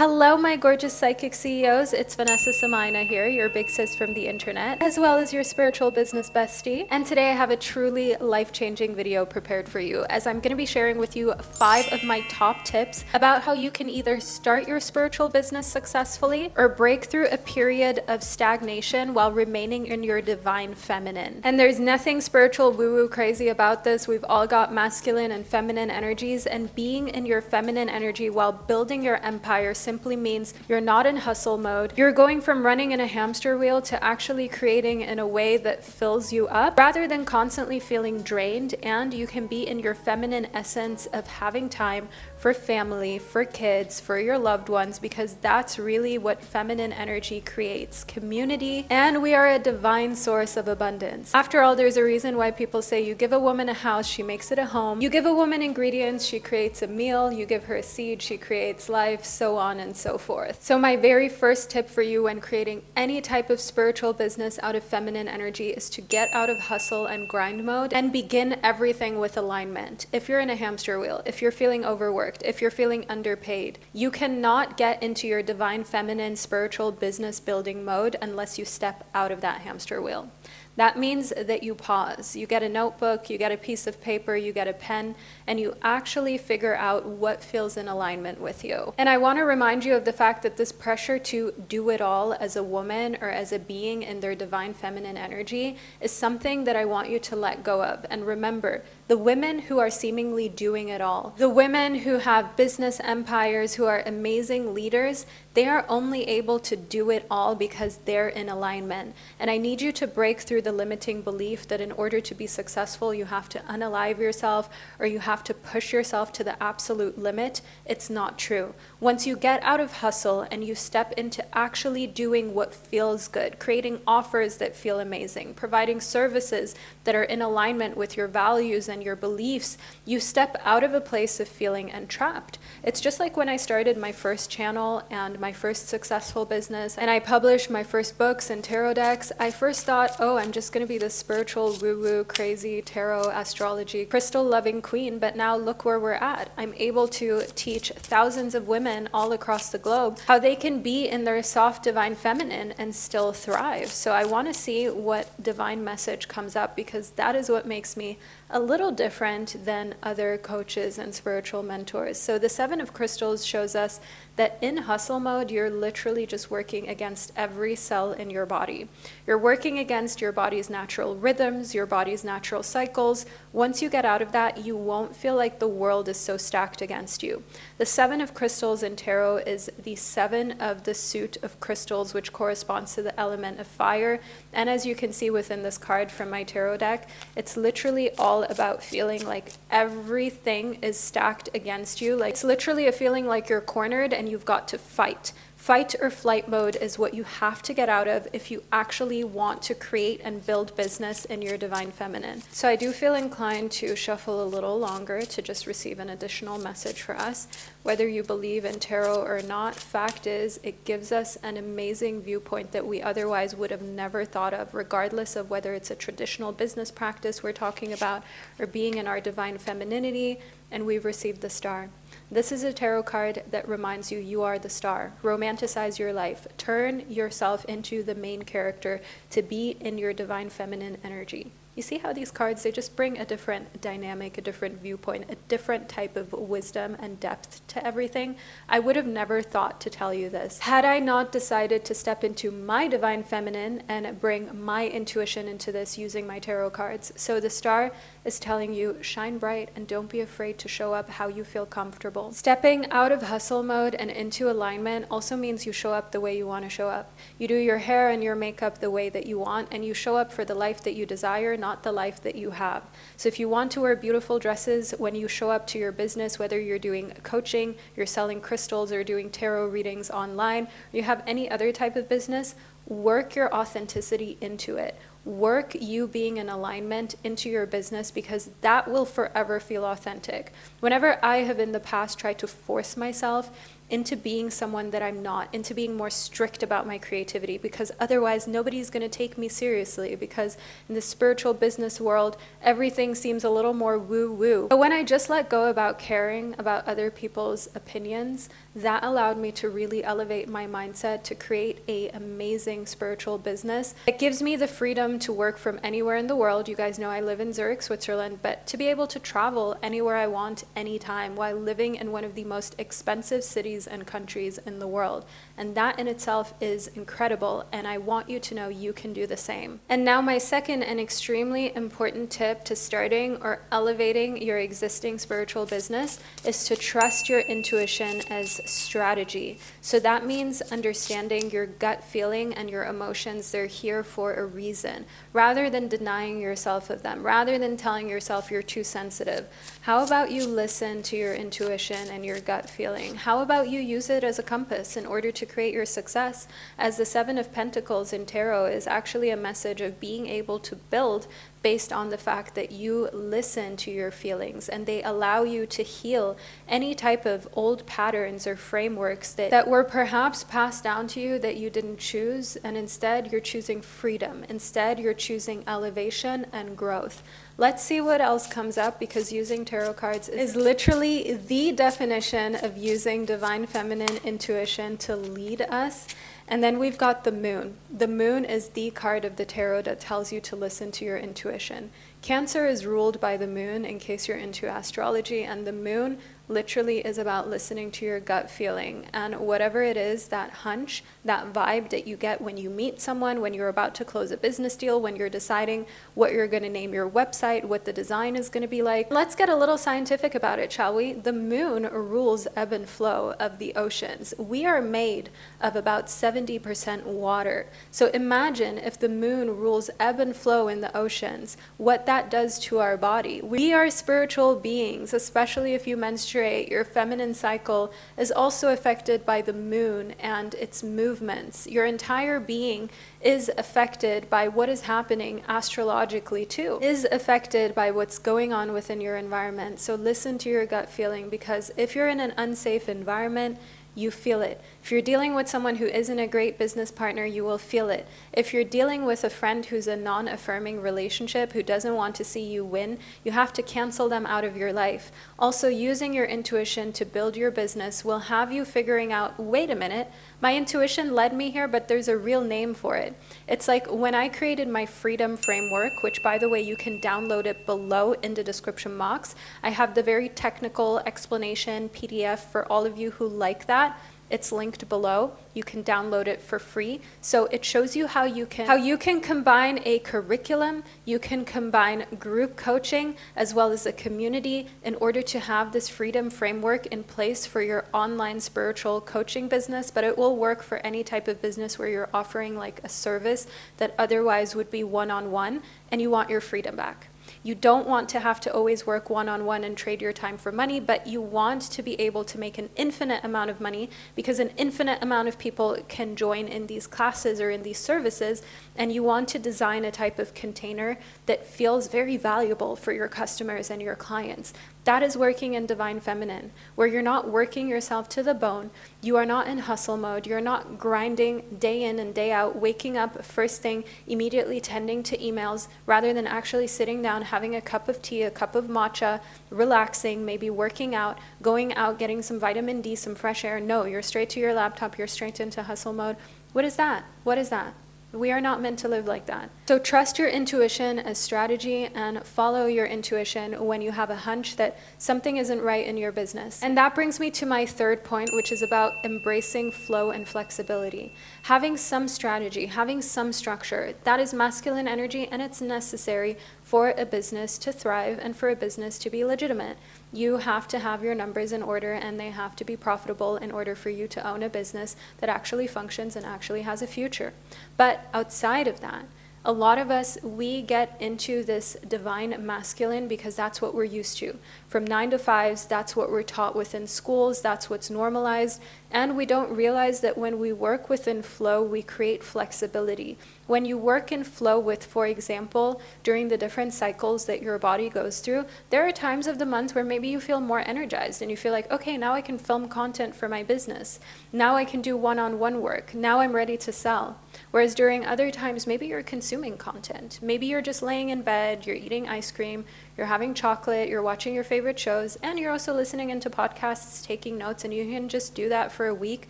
Hello, my gorgeous psychic CEOs. It's Vanessa Samaina here, your big sis from the internet, as well as your spiritual business bestie. And today I have a truly life-changing video prepared for you, as I'm going to be sharing with you 5 of my top tips about how you can either start your spiritual business successfully or break through a period of stagnation while remaining in your divine feminine. And there's nothing spiritual woo-woo crazy about this. We've all got masculine and feminine energies, and being in your feminine energy while building your empire simply means you're not in hustle mode. You're going from running in a hamster wheel to actually creating in a way that fills you up rather than constantly feeling drained, and you can be in your feminine essence of having time for family, for kids, for your loved ones, because that's really what feminine energy creates: community, and we are a divine source of abundance. After all, there's a reason why people say you give a woman a house, she makes it a home. You give a woman ingredients, she creates a meal. You give her a seed, she creates life, so on and so forth. So my very first tip for you when creating any type of spiritual business out of feminine energy is to get out of hustle and grind mode and begin everything with alignment. If you're in a hamster wheel, if you're feeling overworked, if you're feeling underpaid, you cannot get into your divine feminine spiritual business building mode unless you step out of that hamster wheel. That means that you pause. You get a notebook, you get a piece of paper, you get a pen, and you actually figure out what feels in alignment with you. And I want to remind you of the fact that this pressure to do it all as a woman or as a being in their divine feminine energy is something that I want you to let go of. And remember, the women who are seemingly doing it all, the women who have business empires, who are amazing leaders, they are only able to do it all because they're in alignment. And I need you to break through the limiting belief that in order to be successful, you have to unalive yourself or you have to push yourself to the absolute limit. It's not true. Once you get out of hustle and you step into actually doing what feels good, creating offers that feel amazing, providing services that are in alignment with your values and your beliefs, you step out of a place of feeling entrapped. It's just like when I started my first channel and my first successful business, and I published my first books and tarot decks. I first thought, oh, I'm just going to be this spiritual, woo-woo, crazy tarot, astrology, crystal-loving queen, but now look where we're at. I'm able to teach thousands of women all across the globe how they can be in their soft divine feminine and still thrive. So I want to see what divine message comes up, because that is what makes me a little different than other coaches and spiritual mentors. So the 7 of Crystals shows us that in hustle mode, you're literally just working against every cell in your body. You're working against your body's natural rhythms, your body's natural cycles. Once you get out of that, you won't feel like the world is so stacked against you. The 7 of Crystals in tarot is the 7 of the suit of crystals, which corresponds to the element of fire. And as you can see within this card from my tarot deck, it's literally all about feeling like everything is stacked against you. Like, it's literally a feeling like you're cornered and you've got to fight. Fight or flight mode is what you have to get out of if you actually want to create and build business in your divine feminine. So I do feel inclined to shuffle a little longer to just receive an additional message for us. Whether you believe in tarot or not, fact is it gives us an amazing viewpoint that we otherwise would have never thought of, regardless of whether it's a traditional business practice we're talking about or being in our divine femininity, and we've received the star. This is a tarot card that reminds you you are the star. Romanticize your life. Turn yourself into the main character to be in your divine feminine energy. You see how these cards, they just bring a different dynamic, a different viewpoint, a different type of wisdom and depth to everything. I would have never thought to tell you this had I not decided to step into my divine feminine and bring my intuition into this using my tarot cards. So the star is telling you, shine bright and don't be afraid to show up how you feel comfortable. Stepping out of hustle mode and into alignment also means you show up the way you want to show up. You do your hair and your makeup the way that you want, and you show up for the life that you desire, not the life that you have. So if you want to wear beautiful dresses when you show up to your business, whether you're doing coaching, you're selling crystals, or doing tarot readings online, or you have any other type of business, work your authenticity into it. Work you being in alignment into your business, because that will forever feel authentic. Whenever I have in the past tried to force myself into being someone that I'm not, into being more strict about my creativity, because otherwise nobody's going to take me seriously, because in the spiritual business world, everything seems a little more woo-woo. But when I just let go about caring about other people's opinions, that allowed me to really elevate my mindset to create an amazing spiritual business. It gives me the freedom to work from anywhere in the world. You guys know I live in Zurich, Switzerland, but to be able to travel anywhere I want, anytime, while living in one of the most expensive cities and countries in the world. And that in itself is incredible, and I want you to know you can do the same. And now my second and extremely important tip to starting or elevating your existing spiritual business is to trust your intuition as strategy. So that means understanding your gut feeling and your emotions. They're here for a reason, rather than denying yourself of them, rather than telling yourself you're too sensitive. How about you listen to your intuition and your gut feeling? How about you use it as a compass in order to create your success? As the Seven of Pentacles in Tarot is actually a message of being able to build based on the fact that you listen to your feelings, and they allow you to heal any type of old patterns or frameworks that were perhaps passed down to you that you didn't choose, and instead you're choosing freedom. Instead, you're choosing elevation and growth. Let's see what else comes up, because using tarot cards is literally the definition of using divine feminine intuition to lead us. And then we've got the moon. The moon is the card of the tarot that tells you to listen to your intuition. Cancer is ruled by the moon, in case you're into astrology, and the moon literally is about listening to your gut feeling. And whatever it is, that hunch, that vibe that you get when you meet someone, when you're about to close a business deal, when you're deciding what you're going to name your website, what the design is going to be like. Let's get a little scientific about it, shall we? The moon rules ebb and flow of the oceans. We are made of about 70% water. So imagine if the moon rules ebb and flow in the oceans, what that does to our body. We are spiritual beings, especially if you menstruate. Your feminine cycle is also affected by the moon and its movements. Your entire being is affected by what is happening astrologically too, is affected by what's going on within your environment. So listen to your gut feeling, because if you're in an unsafe environment, you feel it. If you're dealing with someone who isn't a great business partner, you will feel it. If you're dealing with a friend who's a non-affirming relationship, who doesn't want to see you win, you have to cancel them out of your life. Also, using your intuition to build your business will have you figuring out, wait a minute, my intuition led me here, but there's a real name for it. It's like when I created my freedom framework, which by the way, you can download it below in the description box. I have the very technical explanation PDF for all of you who like that. It's linked below. You can download it for free. So it shows you how you can combine a curriculum, you can combine group coaching as well as a community in order to have this freedom framework in place for your online spiritual coaching business. But it will work for any type of business where you're offering like a service that otherwise would be one-on-one and you want your freedom back. You don't want to have to always work one-on-one and trade your time for money, but you want to be able to make an infinite amount of money, because an infinite amount of people can join in these classes or in these services, and you want to design a type of container that feels very valuable for your customers and your clients. That is working in Divine Feminine, where you're not working yourself to the bone. You are not in hustle mode. You're not grinding day in and day out, waking up first thing, immediately tending to emails, rather than actually sitting down, having a cup of tea, a cup of matcha, relaxing, maybe working out, going out, getting some vitamin D, some fresh air. No, you're straight to your laptop. You're straight into hustle mode. What is that? What is that? We are not meant to live like that. So trust your intuition as strategy and follow your intuition when you have a hunch that something isn't right in your business. And that brings me to my third point, which is about embracing flow and flexibility. Having some strategy, having some structure, that is masculine energy, and it's necessary for a business to thrive and for a business to be legitimate. You have to have your numbers in order, and they have to be profitable in order for you to own a business that actually functions and actually has a future. But outside of that, A lot of us, we get into this divine masculine because that's what we're used to. From 9 to 5s, that's what we're taught within schools, that's what's normalized, and we don't realize that when we work within flow, we create flexibility. When you work in flow with, for example, during the different cycles that your body goes through, there are times of the month where maybe you feel more energized and you feel like, okay, now I can film content for my business. Now I can do one-on-one work. Now I'm ready to sell. Whereas during other times, maybe you're consuming content. Maybe you're just laying in bed, you're eating ice cream, you're having chocolate, you're watching your favorite shows, and you're also listening into podcasts, taking notes, and you can just do that for a week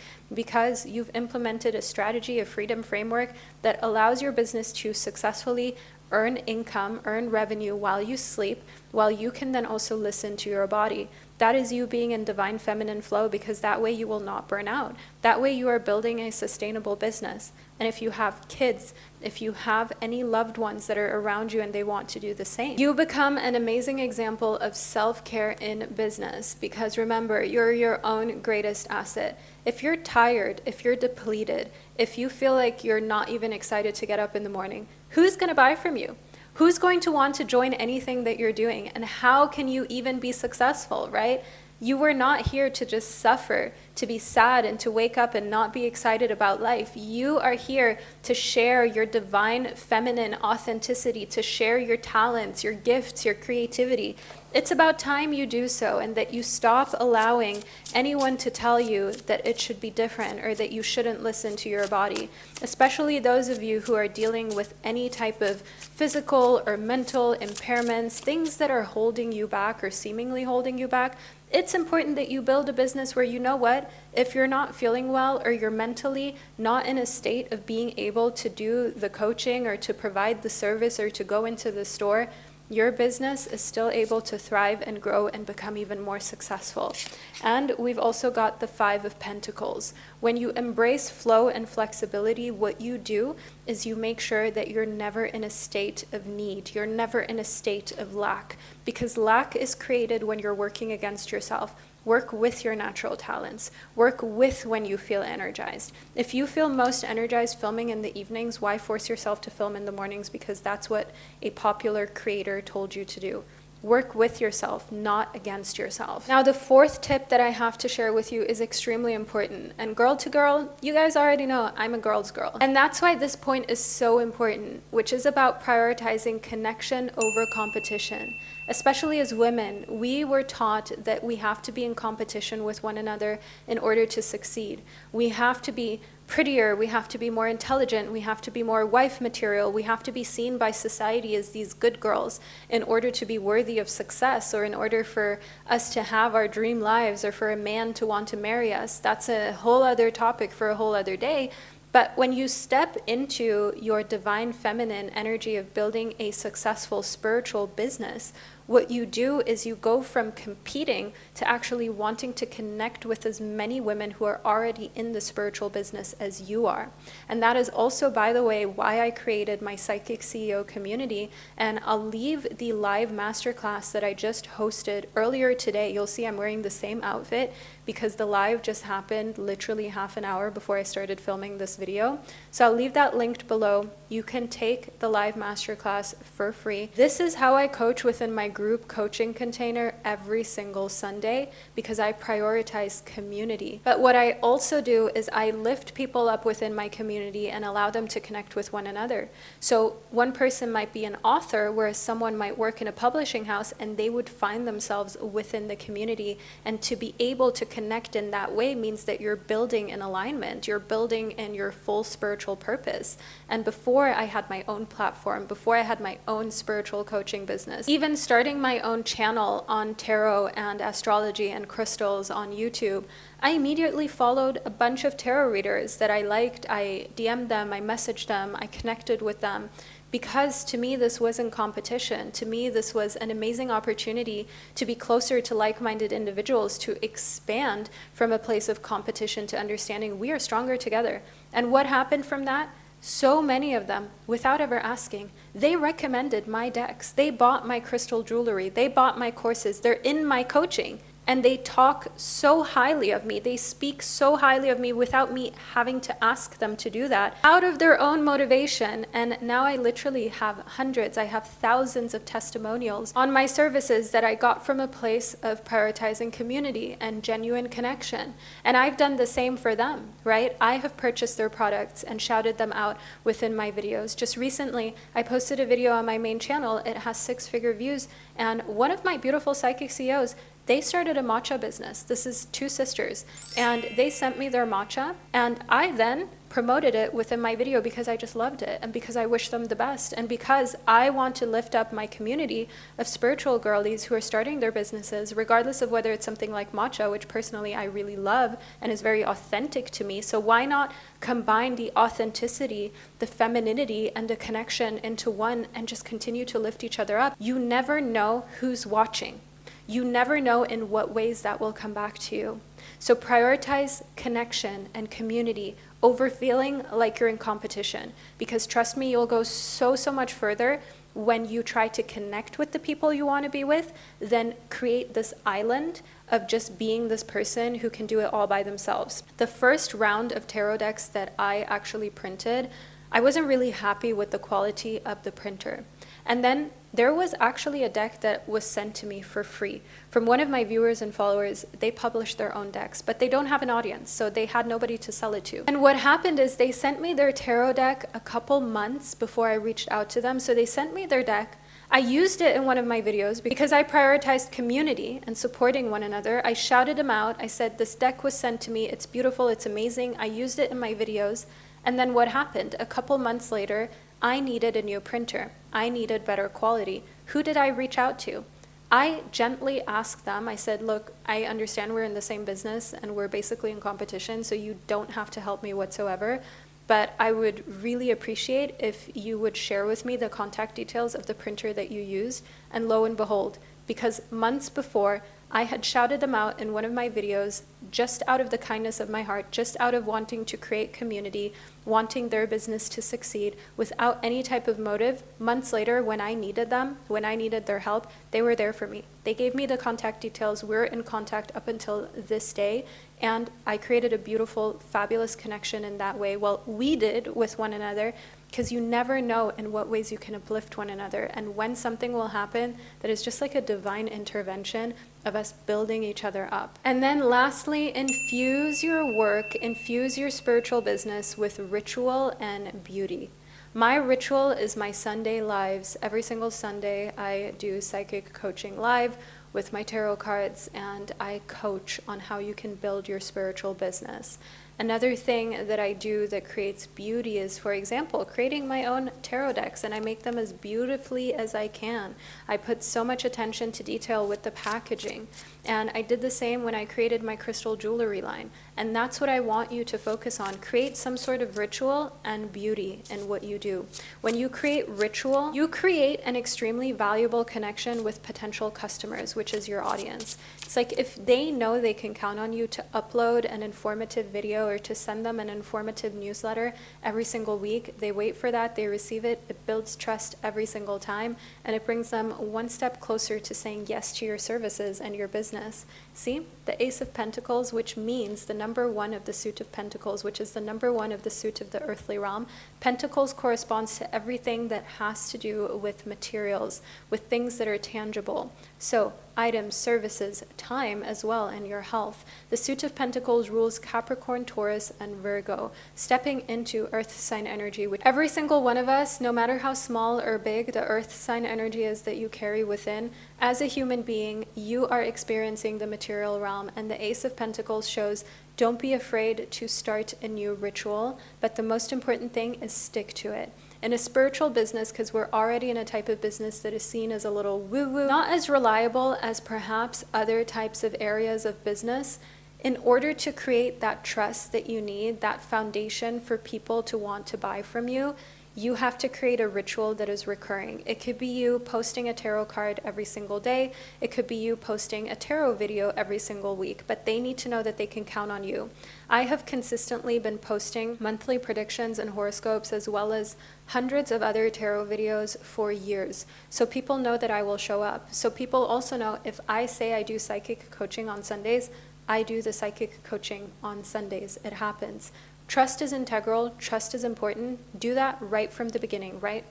because you've implemented a strategy, a freedom framework that allows your business to successfully earn income, earn revenue while you sleep, while you can then also listen to your body. That is you being in divine feminine flow, because that way you will not burn out. That way you are building a sustainable business. And if you have kids, if you have any loved ones that are around you and they want to do the same, you become an amazing example of self-care in business. Because remember, you're your own greatest asset. If you're tired, if you're depleted, if you feel like you're not even excited to get up in the morning, who's going to buy from you? Who's going to want to join anything that you're doing? And how can you even be successful, right? You were not here to just suffer, to be sad, and to wake up and not be excited about life. You are here to share your divine feminine authenticity, to share your talents, your gifts, your creativity. It's about time you do so, and that you stop allowing anyone to tell you that it should be different or that you shouldn't listen to your body, especially those of you who are dealing with any type of physical or mental impairments, things that are holding you back or seemingly holding you back. It's important that you build a business where, you know what, if you're not feeling well or you're mentally not in a state of being able to do the coaching or to provide the service or to go into the store, your business is still able to thrive and grow and become even more successful. And we've also got the 5 of Pentacles. When you embrace flow and flexibility, what you do is you make sure that you're never in a state of need. You're never in a state of lack, because lack is created when you're working against yourself. Work with your natural talents. Work with when you feel energized. If you feel most energized filming in the evenings, why force yourself to film in the mornings? Because that's what a popular creator told you to do. Work with yourself, not against yourself. Now, the 4th tip that I have to share with you is extremely important. And girl to girl, you guys already know I'm a girl's girl. And that's why this point is so important, which is about prioritizing connection over competition. Especially as women, we were taught that we have to be in competition with one another in order to succeed. We have to be prettier, we have to be more intelligent, we have to be more wife material, we have to be seen by society as these good girls in order to be worthy of success, or in order for us to have our dream lives, or for a man to want to marry us. That's a whole other topic for a whole other day. But when you step into your divine feminine energy of building a successful spiritual business, what you do is you go from competing to actually wanting to connect with as many women who are already in the spiritual business as you are. And that is also, by the way, why I created my Psychic CEO community. And I'll leave the live masterclass that I just hosted earlier today. You'll see I'm wearing the same outfit because the live just happened literally half an hour before I started filming this video. So I'll leave that linked below. You can take the live masterclass for free. This is how I coach within my group coaching container every single Sunday, because I prioritize community. But what I also do is I lift people up within my community and allow them to connect with one another. So one person might be an author, whereas someone might work in a publishing house, and they would find themselves within the community. And to be able to connect in that way means that you're building in alignment, you're building in your full spiritual purpose. And before I had my own platform, before I had my own spiritual coaching business, even starting my own channel on tarot and astrology and crystals on YouTube, I immediately followed a bunch of tarot readers that I liked. I DM'd them, I messaged them, I connected with them, because to me this wasn't competition. To me this was an amazing opportunity to be closer to like-minded individuals, to expand from a place of competition to understanding we are stronger together. And what happened from that? So many of them, without ever asking, they recommended my decks. They bought my crystal jewelry. They bought my courses. They're in my coaching. and they talk so highly of me. They speak so highly of me without me having to ask them to do that, out of their own motivation. And now I literally have hundreds, I have thousands of testimonials on my services that I got from a place of prioritizing community and genuine connection. And I've done the same for them, right? I have purchased their products and shouted them out within my videos. Just recently, I posted a video on my main channel. It has 6-figure views, and one of my beautiful psychic CEOs, they started a matcha business. This is 2 sisters, and they sent me their matcha, and I then promoted it within my video because I just loved it, and because I wish them the best, and because I want to lift up my community of spiritual girlies who are starting their businesses, regardless of whether it's something like matcha, which personally I really love and is very authentic to me. So why not combine the authenticity, the femininity, and the connection into one and just continue to lift each other up? You never know who's watching. You never know in what ways that will come back to you. So prioritize connection and community over feeling like you're in competition, because trust me, you'll go so much further when you try to connect with the people you want to be with than create this island of just being this person who can do it all by themselves. The first round of tarot decks that I actually printed, I wasn't really happy with the quality of the printer. And then there was actually a deck that was sent to me for free from one of my viewers and followers. They published their own decks, but they don't have an audience, so they had nobody to sell it to. And what happened is they sent me their tarot deck a couple months before I reached out to them. So they sent me their deck. I used it in one of my videos because I prioritized community and supporting one another. I shouted them out. I said, this deck was sent to me. It's beautiful. It's amazing. I used it in my videos. And then what happened? A couple months later, I needed a new printer. I needed better quality. Who did I reach out to? I gently asked them. I said, look, I understand we're in the same business and we're basically in competition, so you don't have to help me whatsoever. But I would really appreciate if you would share with me the contact details of the printer that you used. And lo and behold, because months before, I had shouted them out in one of my videos just out of the kindness of my heart, just out of wanting to create community, wanting their business to succeed without any type of motive. Months later, when I needed them, when I needed their help, they were there for me. They gave me the contact details. We're in contact up until this day. And I created a beautiful, fabulous connection in that way. Well, we did with one another, because you never know in what ways you can uplift one another, and when something will happen that is just like a divine intervention of us building each other up. And then lastly, infuse your work, infuse your spiritual business with ritual and beauty. My ritual is my Sunday lives. Every single Sunday I do psychic coaching live with my tarot cards, and I coach on how you can build your spiritual business. Another thing that I do that creates beauty is, for example, creating my own tarot decks, and I make them as beautifully as I can. I put so much attention to detail with the packaging, and I did the same when I created my crystal jewelry line. And that's what I want you to focus on. Create some sort of ritual and beauty in what you do. When you create ritual, you create an extremely valuable connection with potential customers, which is your audience. It's like if they know they can count on you to upload an informative video or to send them an informative newsletter every single week, they wait for that, they receive it, it builds trust every single time, and it brings them one step closer to saying yes to your services and your business. See, the Ace of Pentacles, which means the number 1 of the suit of Pentacles, which is the number 1 of the suit of the earthly realm. Pentacles corresponds to everything that has to do with materials, with things that are tangible. So items, services, time as well, and your health. The suit of Pentacles rules Capricorn, Taurus, and Virgo, stepping into earth sign energy, which every single one of us, no matter how small or big the earth sign energy is that you carry within, as a human being, you are experiencing the material realm. And the Ace of Pentacles shows, don't be afraid to start a new ritual, but the most important thing is stick to it. In a spiritual business, because we're already in a type of business that is seen as a little woo-woo, not as reliable as perhaps other types of areas of business, in order to create that trust that you need, that foundation for people to want to buy from you, You have to create a ritual that is recurring. It could be you posting a tarot card every single day. It could be you posting a tarot video every single week, but they need to know that they can count on you. I have consistently been posting monthly predictions and horoscopes as well as hundreds of other tarot videos for years. So people know that I will show up. So people also know if I say I do psychic coaching on Sundays, I do the psychic coaching on Sundays. It happens. Trust is integral. Trust is important. Do that right from the beginning, right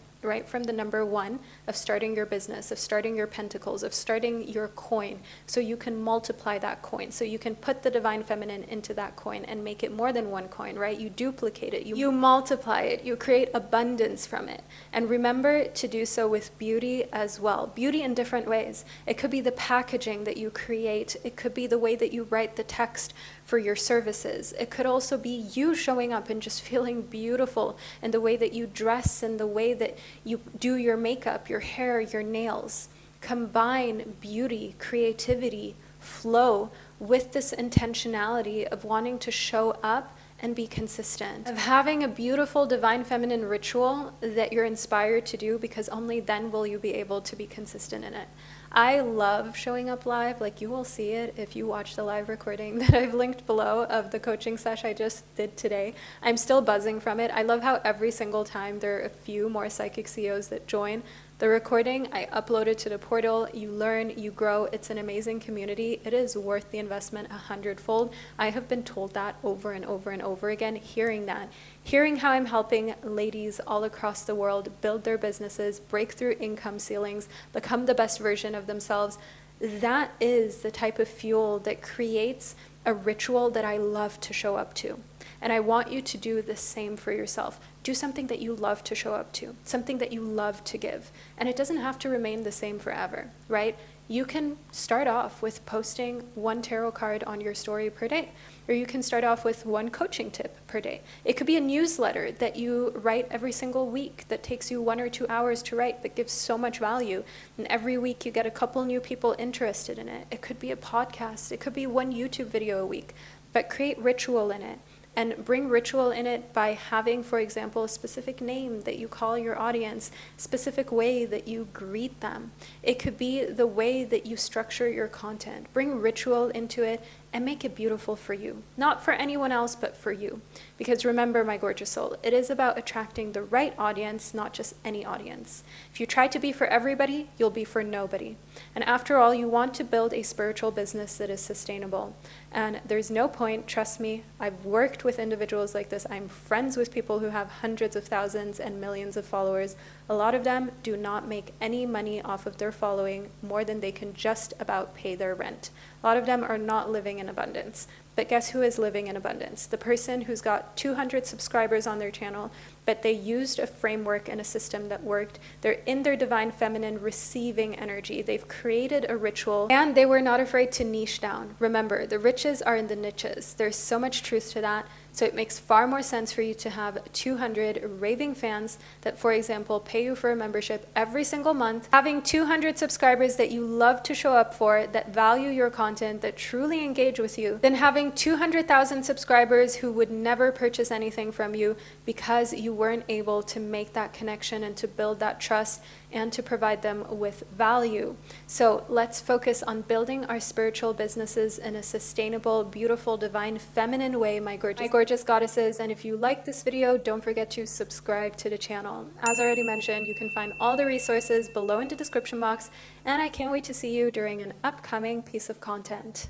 from the number one of starting your business, of starting your pentacles, of starting your coin, so you can multiply that coin, so you can put the divine feminine into that coin and make it more than one coin, right? You duplicate it, you multiply it, you create abundance from it. And remember to do so with beauty as well. Beauty in different ways. It could be the packaging that you create. It could be the way that you write the text for your services. It could also be you showing up and just feeling beautiful in the way that you dress and the way that you do your makeup, your hair, your nails. Combine beauty, creativity, flow with this intentionality of wanting to show up and be consistent, of having a beautiful divine feminine ritual that you're inspired to do, because only then will you be able to be consistent in it. I love showing up live. Like, you will see it if you watch the live recording that I've linked below of the coaching sesh I just did today. I'm still buzzing from it. I love how every single time there are a few more psychic CEOs that join the recording. I upload it to the portal. You learn, you grow. It's an amazing community. It is worth the investment 100-fold. I have been told that over and over and over again, hearing how I'm helping ladies all across the world build their businesses, break through income ceilings, become the best version of themselves. That is the type of fuel that creates a ritual that I love to show up to. And I want you to do the same for yourself. Do something that you love to show up to, something that you love to give. And it doesn't have to remain the same forever, right? You can start off with posting one tarot card on your story per day, or you can start off with one coaching tip per day. It could be a newsletter that you write every single week that takes you 1 or 2 hours to write but gives so much value. And every week you get a couple new people interested in it. It could be a podcast. It could be one YouTube video a week, but create ritual in it. And bring ritual in it by having, for example, a specific name that you call your audience, specific way that you greet them. It could be the way that you structure your content. Bring ritual into it and make it beautiful for you. Not for anyone else, but for you. Because remember, my gorgeous soul, it is about attracting the right audience, not just any audience. If you try to be for everybody, you'll be for nobody. And after all, you want to build a spiritual business that is sustainable. And there's no point, trust me, I've worked with individuals like this. I'm friends with people who have hundreds of thousands and millions of followers. A lot of them do not make any money off of their following more than they can just about pay their rent. A lot of them are not living in abundance. But guess who is living in abundance? The person who's got 200 subscribers on their channel, but they used a framework and a system that worked. They're in their divine feminine receiving energy. They've created a ritual, and they were not afraid to niche down. Remember, the riches are in the niches. There's so much truth to that. So it makes far more sense for you to have 200 raving fans that, for example, pay you for a membership every single month, having 200 subscribers that you love to show up for, that value your content, that truly engage with you, than having 200,000 subscribers who would never purchase anything from you because you weren't able to make that connection and to build that trust and to provide them with value. So let's focus on building our spiritual businesses in a sustainable, beautiful, divine, feminine way, my gorgeous goddesses. And if you like this video, don't forget to subscribe to the channel. As already mentioned, you can find all the resources below in the description box, and I can't wait to see you during an upcoming piece of content.